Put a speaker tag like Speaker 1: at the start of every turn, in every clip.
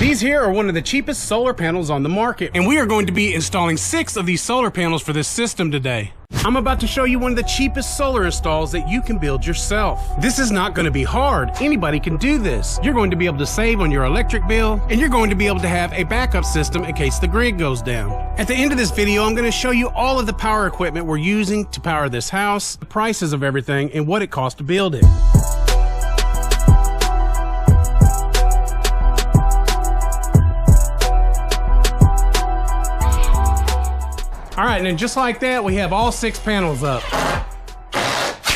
Speaker 1: These here are one of the cheapest solar panels on the market, and we are going to be installing 6 of these solar panels for this system today. I'm about to show you one of the cheapest solar installs that you can build yourself. This is not going to be hard. Anybody can do this. You're going to be able to save on your electric bill, and you're going to be able to have a backup system in case the grid goes down. At the end of this video, I'm going to show you all of the power equipment we're using to power this house, the prices of everything, and what it costs to build it. All right, and then just like that, we have all 6 panels up.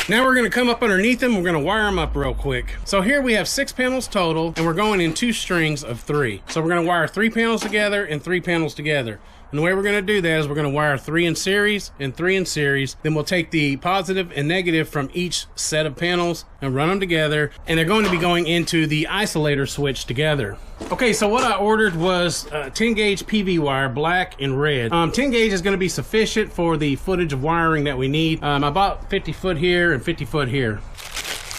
Speaker 1: Now we're gonna come up underneath them, we're gonna wire them up real quick. So here we have 6 panels total, and we're going in 2 strings of 3. So we're gonna wire 3 panels together and 3 panels together. And the way we're gonna do that is we're gonna wire 3 in series and 3 in series. Then we'll take the positive and negative from each set of panels and run them together. And they're going to be going into the isolator switch together. Okay, so what I ordered was 10 gauge PV wire, black and red. 10 gauge is gonna be sufficient for the footage of wiring that we need. I bought 50 foot here and 50 foot here.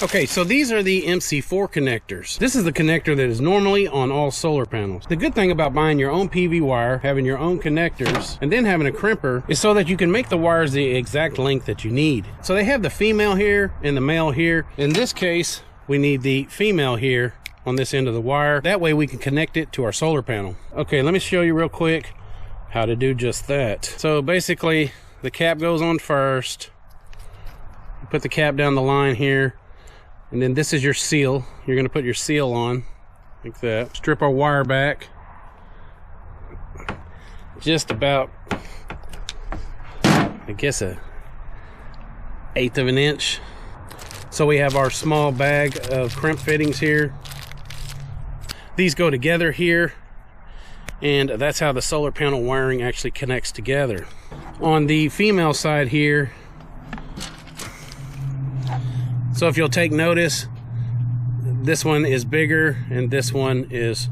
Speaker 1: Okay, so these are the MC4 connectors. This is the connector that is normally on all solar panels. The good thing about buying your own PV wire, having your own connectors, and then having a crimper is so that you can make the wires the exact length that you need. So they have the female here and the male here. In this case, we need the female here on this end of the wire. That way we can connect it to our solar panel. Okay, let me show you real quick how to do just that. So basically, the cap goes on first. You put the cap down the line here. And then this is your seal. You're gonna put your seal on, like that. Strip our wire back. Just about, I guess, 1/8 of an inch. So we have our small bag of crimp fittings here. These go together here. And that's how the solar panel wiring actually connects together. On the female side here, so if you'll take notice, this one is bigger and this one is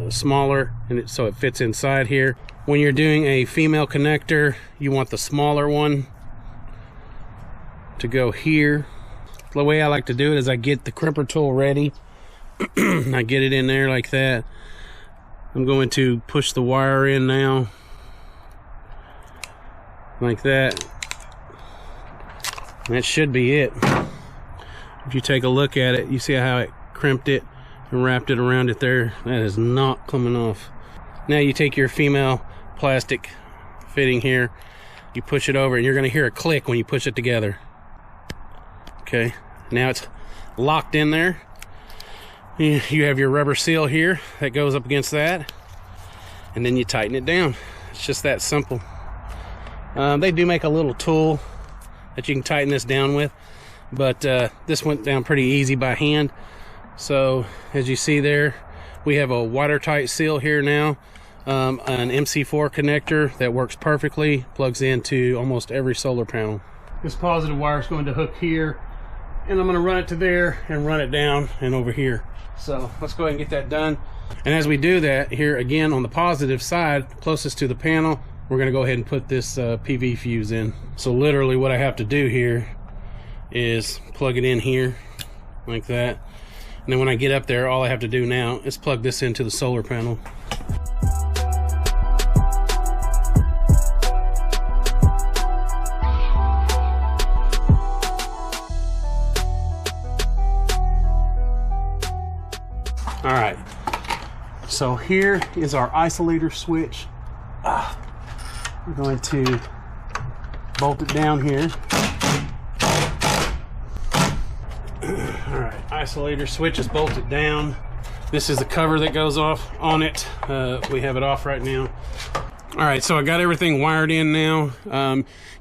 Speaker 1: smaller, and so it fits inside here. When you're doing a female connector, you want the smaller one to go here. The way I like to do it is I get the crimper tool ready. I get it in there like that. I'm going to push the wire in now, like that. That should be it. If you take a look at it, you see how it crimped it and wrapped it around it there. That is not coming off. Now you take your female plastic fitting here, you push it over, and you're gonna hear a click when you push it together. Okay, now it's locked in there. You have your rubber seal here that goes up against that, and then you tighten it down. It's just that simple. They do make a little tool that you can tighten this down with, but this went down pretty easy by hand. So as you see there, we have a watertight seal here now, an MC4 connector that works perfectly, plugs into almost every solar panel. This positive wire is going to hook here, and I'm going to run it to there and run it down and over here. So let's go ahead and get that done. And as we do that, here again on the positive side, closest to the panel, we're going to go ahead and put this PV fuse in. So literally what I have to do here is plug it in here like that, and then when I get up there, all I have to do now is plug this into the solar panel. All right, so here is our isolator switch. We're going to bolt it down here. All right, isolator switch is bolted down. This is the cover that goes off on it. We have it off right now. All right, so I got everything wired in now.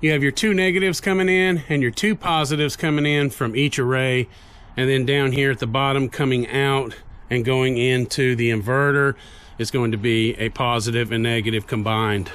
Speaker 1: You have your 2 negatives coming in and your 2 positives coming in from each array. And then down here at the bottom coming out and going into the inverter is going to be a positive and negative combined.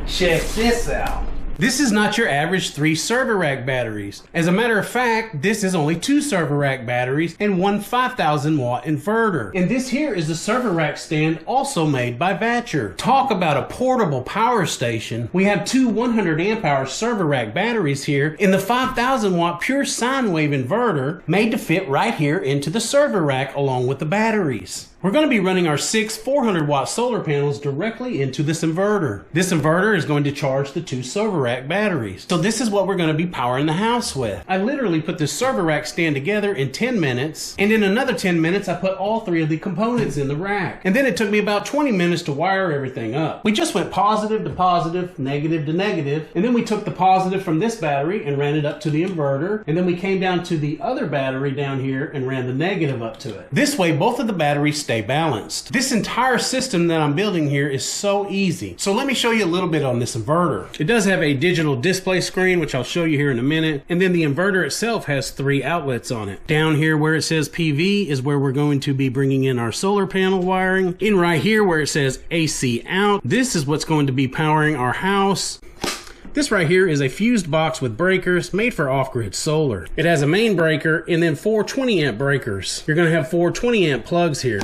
Speaker 2: Check this out.
Speaker 1: This is not your average 3 server rack batteries. As a matter of fact, this is only 2 server rack batteries and 1 5,000 watt inverter. And this here is the server rack stand, also made by Vatrer. Talk about a portable power station. We have 2 100 amp hour server rack batteries here in the 5,000 watt pure sine wave inverter, made to fit right here into the server rack along with the batteries. We're going to be running our 6 400-watt solar panels directly into this inverter. This inverter is going to charge the 2 server rack batteries. So this is what we're going to be powering the house with. I literally put this server rack stand together in 10 minutes, and in another 10 minutes I put all 3 of the components in the rack. And then it took me about 20 minutes to wire everything up. We just went positive to positive, negative to negative, and then we took the positive from this battery and ran it up to the inverter, and then we came down to the other battery down here and ran the negative up to it. This way both of the batteries stay balanced. This entire system that I'm building here is so easy. So let me show you a little bit on this inverter. It does have a digital display screen, which I'll show you here in a minute, and then the inverter itself has 3 outlets on it. Down here where it says PV is where we're going to be bringing in our solar panel wiring. In right here where it says AC out, this is what's going to be powering our house. This right here is a fused box with breakers made for off-grid solar. It has a main breaker and then 4 20-amp breakers. You're going to have 4 20-amp plugs here.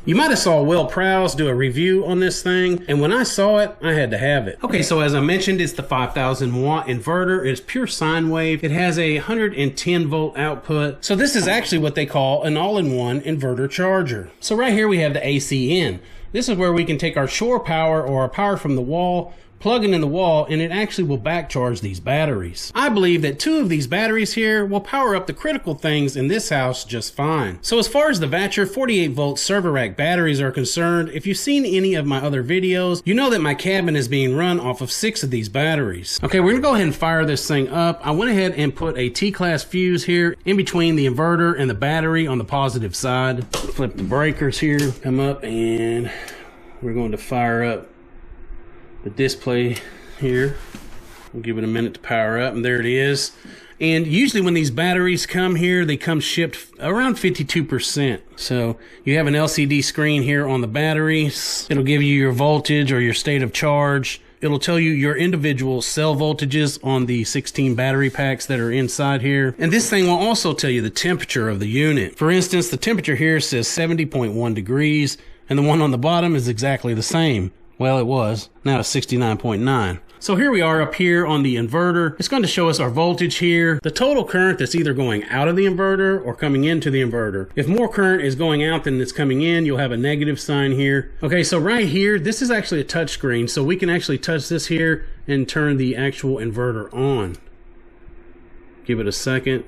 Speaker 1: You might have saw Will Prowse do a review on this thing, and when I saw it, I had to have it. Okay, so as I mentioned, it's the 5,000 watt inverter. It's pure sine wave. It has a 110 volt output. So this is actually what they call an all-in-one inverter charger. So right here we have the AC in. This is where we can take our shore power or our power from the wall, plug it in the wall, and it actually will back charge these batteries. I believe that 2 of these batteries here will power up the critical things in this house just fine. So as far as the Vatrer 48 volt server rack batteries are concerned, if you've seen any of my other videos, you know that my cabin is being run off of 6 of these batteries. Okay, we're gonna go ahead and fire this thing up. I went ahead and put a T-class fuse here in between the inverter and the battery on the positive side. Flip the breakers here, come up, and we're going to fire up the display here. We'll give it a minute to power up, and there it is. And usually when these batteries come here, they come shipped around 52%. So you have an LCD screen here on the batteries. It'll give you your voltage or your state of charge. It'll tell you your individual cell voltages on the 16 battery packs that are inside here. And this thing will also tell you the temperature of the unit. For instance, the temperature here says 70.1 degrees, and the one on the bottom is exactly the same. Well, it was. Now it's 69.9. So here we are up here on the inverter. It's going to show us our voltage here, the total current that's either going out of the inverter or coming into the inverter. If more current is going out than it's coming in, you'll have a negative sign here. Okay, so right here, this is actually a touch screen, so we can actually touch this here and turn the actual inverter on. Give it a second.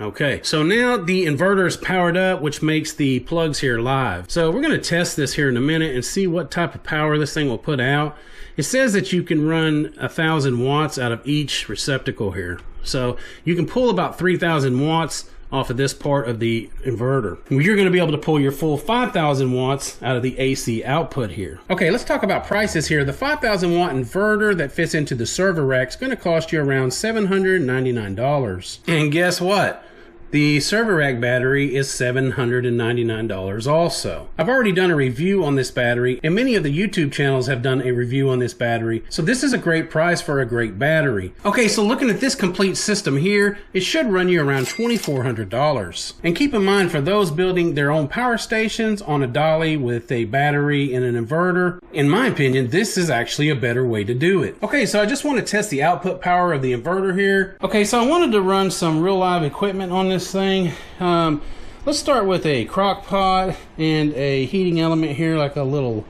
Speaker 1: Okay, so now the inverter is powered up, which makes the plugs here live. So we're going to test this here in a minute and see what type of power this thing will put out. It says that you can run 1,000 watts out of each receptacle here. So you can pull about 3,000 watts off of this part of the inverter. You're going to be able to pull your full 5,000 watts out of the AC output here. Okay, let's talk about prices here. The 5,000 watt inverter that fits into the server rack is going to cost you around $799. And guess what? The server rack battery is $799 also. I've already done a review on this battery, and many of the YouTube channels have done a review on this battery, so this is a great price for a great battery. Okay, so looking at this complete system here, it should run you around $2,400. And keep in mind, for those building their own power stations on a dolly with a battery and an inverter, in my opinion, this is actually a better way to do it. Okay, so I just want to test the output power of the inverter here. Okay, so I wanted to run some real live equipment on this thing. Let's start with a crock pot and a heating element here, like a little,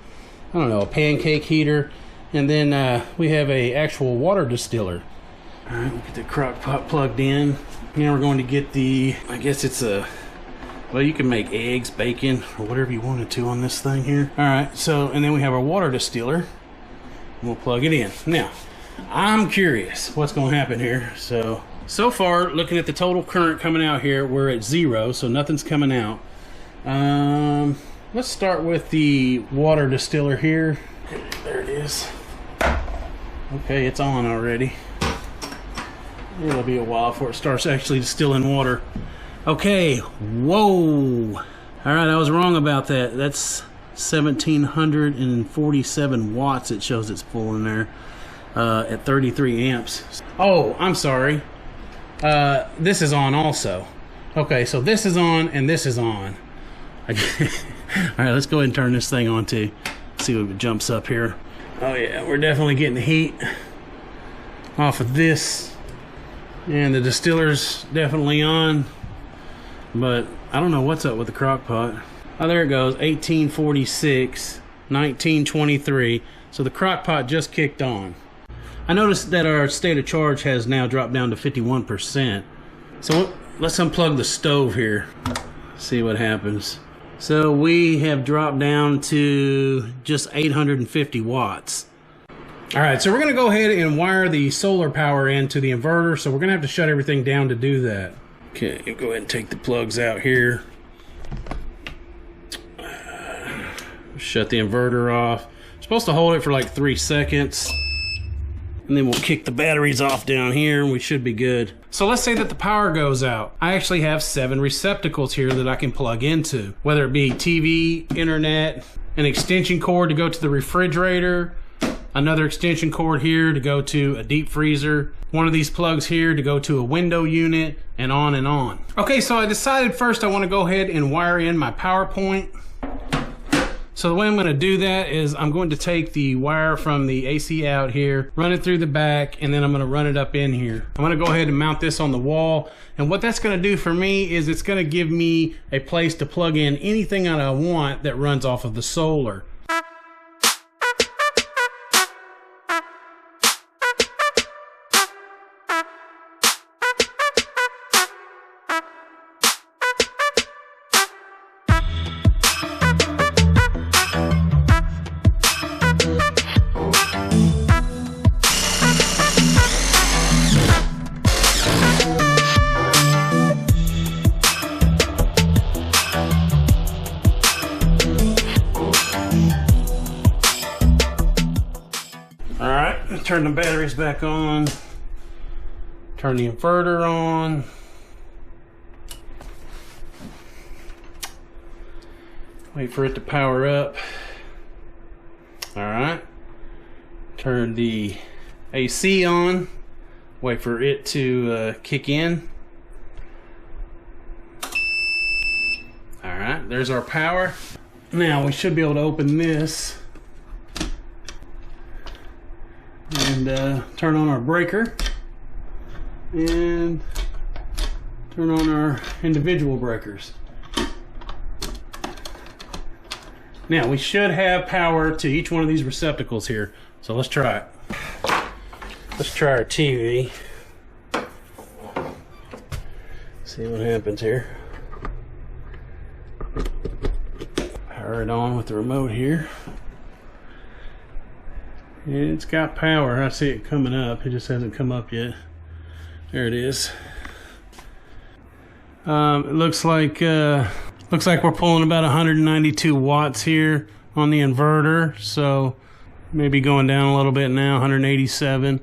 Speaker 1: I don't know, a pancake heater, and then we have a actual water distiller. All right, we'll get the crock pot plugged in. Now we're going to get the, I guess it's a, well, you can make eggs, bacon, or whatever you wanted to on this thing here. All right, so, and then we have our water distiller. We'll plug it in. Now, I'm curious what's going to happen here. So far, looking at the total current coming out here, we're at 0, so nothing's coming out. Let's start with the water distiller here. There it is. Okay, it's on already. It'll be a while before it starts actually distilling water. Okay, whoa. All right, I was wrong about that. That's 1,747 watts it shows it's full in there at 33 amps. Oh, I'm sorry. This is on also. Okay, so this is on and this is on. All right, let's go ahead and turn this thing on too. See if it jumps up here. Oh yeah, we're definitely getting the heat off of this And the distiller's definitely on, but I don't know what's up with the crock pot. Oh, there it goes, 1846, 1923. So the crock pot just kicked on. I noticed that our state of charge has now dropped down to 51%. So let's unplug the stove here, see what happens. So we have dropped down to just 850 watts. All right, so we're gonna go ahead and wire the solar power into the inverter, so we're gonna have to shut everything down to do that. Okay, go ahead and take the plugs out here. Shut the inverter off. Supposed to hold it for like 3 seconds. And then we'll kick the batteries off down here and we should be good. So let's say that the power goes out. I actually have 7 receptacles here that I can plug into, whether it be TV, internet, an extension cord to go to the refrigerator, another extension cord here to go to a deep freezer, one of these plugs here to go to a window unit, and on and on. Okay, so I decided first I want to go ahead and wire in my power point. So the way I'm going to do that is I'm going to take the wire from the AC out here, run it through the back, and then I'm going to run it up in here. I'm going to go ahead and mount this on the wall. And what that's going to do for me is it's going to give me a place to plug in anything that I want that runs off of the solar. Turn the batteries back on, turn the inverter on, wait for it to power up. All right, turn the AC on, wait for it to kick in. All right, there's our power. Now we should be able to open this and turn on our breaker and turn on our individual breakers. Now we should have power to each one of these receptacles here, so let's try it. Let's try our TV, see what happens here. Power it on with the remote here. It's got power. I see it coming up. It just hasn't come up yet. There it is. It looks like we're pulling about 192 watts here on the inverter. So maybe going down a little bit now, 187.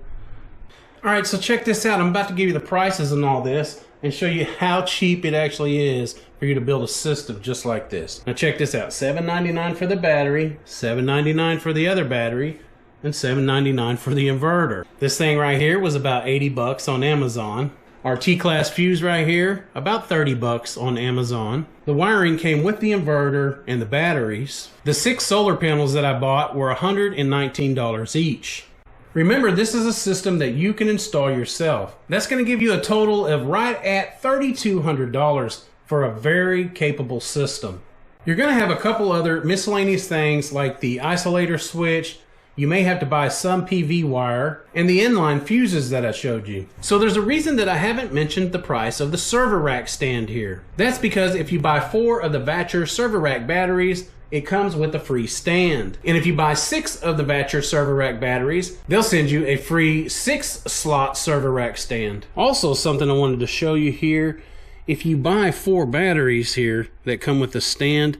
Speaker 1: All right, so check this out. I'm about to give you the prices and all this and show you how cheap it actually is for you to build a system just like this. Now check this out. $7.99 for the battery, $7.99 for the other battery, and $7.99 for the inverter. This thing right here was about 80 bucks on Amazon. Our T-class fuse right here, about 30 bucks on Amazon. The wiring came with the inverter and the batteries. The 6 solar panels that I bought were $119 each. Remember, this is a system that you can install yourself. That's going to give you a total of right at $3,200 for a very capable system. You're going to have a couple other miscellaneous things like the isolator switch. You may have to buy some PV wire and the inline fuses that I showed you. So there's a reason that I haven't mentioned the price of the server rack stand here. That's because if you buy 4 of the Vatrer server rack batteries, it comes with a free stand. And if you buy 6 of the Vatrer server rack batteries, they'll send you a free 6-slot server rack stand. Also, something I wanted to show you here, if you buy 4 batteries here that come with the stand,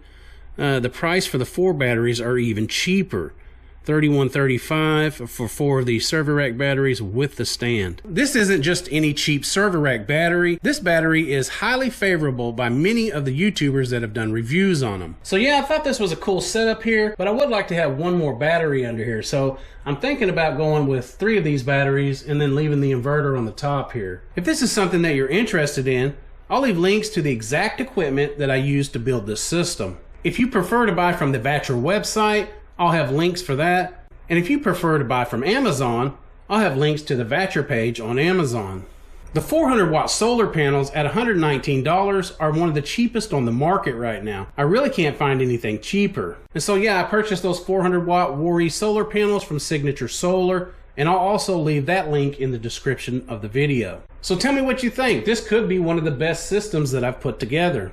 Speaker 1: the price for the 4 batteries are even cheaper. $31.35 for 4 of these server rack batteries with the stand. This isn't just any cheap server rack battery. This battery is highly favorable by many of the YouTubers that have done reviews on them. So yeah, I thought this was a cool setup here, but I would like to have one more battery under here. So I'm thinking about going with 3 of these batteries and then leaving the inverter on the top here. If this is something that you're interested in, I'll leave links to the exact equipment that I used to build this system. If you prefer to buy from the Vatrer website, I'll have links for that. And if you prefer to buy from Amazon, I'll have links to the Vatrer page on Amazon. The 400 watt solar panels at $119 are one of the cheapest on the market right now. I really can't find anything cheaper. And so yeah, I purchased those 400 watt Wari solar panels from Signature Solar, and I'll also leave that link in the description of the video. So tell me what you think. This could be one of the best systems that I've put together.